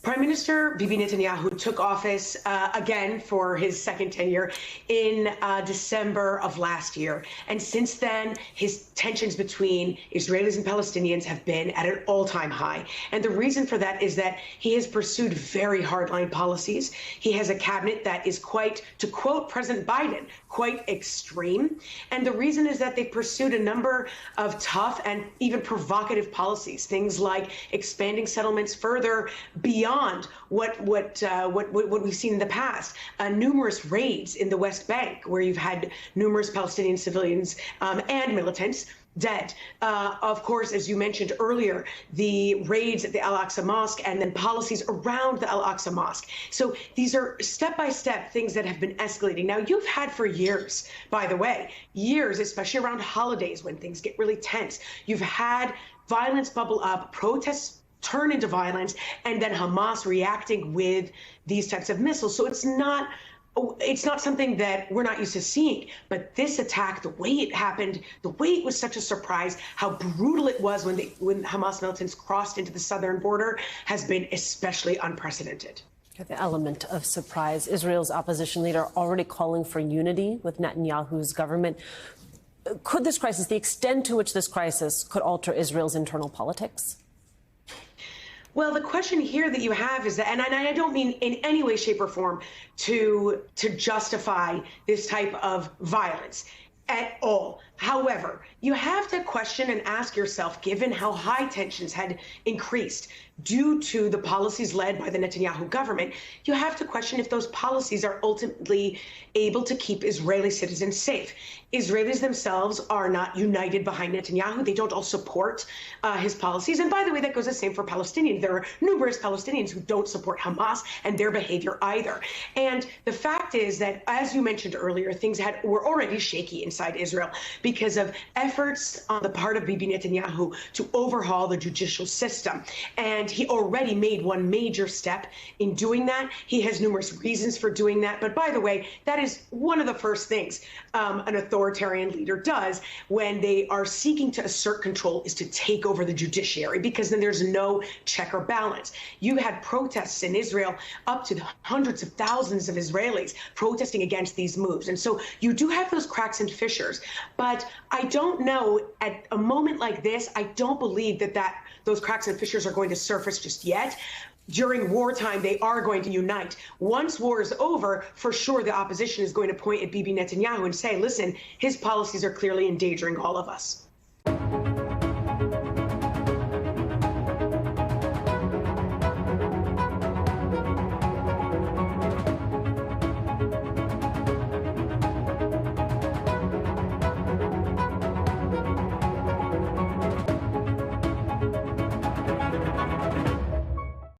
Prime Minister Bibi Netanyahu took office again for his second tenure in December of last year. And since then, his tensions between Israelis and Palestinians have been at an all-time high. And the reason for that is that he has pursued very hardline policies. He has a cabinet that is quite, to quote President Biden, quite extreme. And the reason is that they pursued a number of tough and even provocative policies, things like expanding settlements further beyond what we've seen in the past. Numerous raids in the West Bank, where you've had numerous Palestinian civilians and militants dead. Of course, as you mentioned earlier, the raids at the Al-Aqsa Mosque and then policies around the Al-Aqsa Mosque. So these are step-by-step things that have been escalating. Now, you've had for years, by the way, years, especially around holidays when things get really tense, you've had violence bubble up, protests turn into violence, and then Hamas reacting with these types of missiles. So it's not something that we're not used to seeing. But this attack, the way it happened, the way it was such a surprise, how brutal it was when Hamas militants crossed into the southern border, has been especially unprecedented. The element of surprise. Israel's opposition leader already calling for unity with Netanyahu's government. Could this crisis, the extent to which this crisis could alter Israel's internal politics? Well, the question here that you have is that, and I don't mean in any way, shape, or form to justify this type of violence at all. However, you have to question and ask yourself, given how high tensions had increased due to the policies led by the Netanyahu government, you have to question if those policies are ultimately able to keep Israeli citizens safe. Israelis themselves are not united behind Netanyahu. They don't all support his policies. And by the way, that goes the same for Palestinians. There are numerous Palestinians who don't support Hamas and their behavior either. And the fact is that, as you mentioned earlier, things were already shaky inside Israel because of efforts on the part of Bibi Netanyahu to overhaul the judicial system. And he already made one major step in doing that. He has numerous reasons for doing that. But by the way, that is one of the first things an authoritarian leader does when they are seeking to assert control, is to take over the judiciary, because then there's no check or balance. You had protests in Israel, up to hundreds of thousands of Israelis protesting against these moves. And so you do have those cracks and fissures. But I don't know, at a moment like this, I don't believe that those cracks and fissures are going to surface just yet. During wartime, they are going to unite. Once war is over, for sure, the opposition is going to point at Bibi Netanyahu and say, listen, his policies are clearly endangering all of us.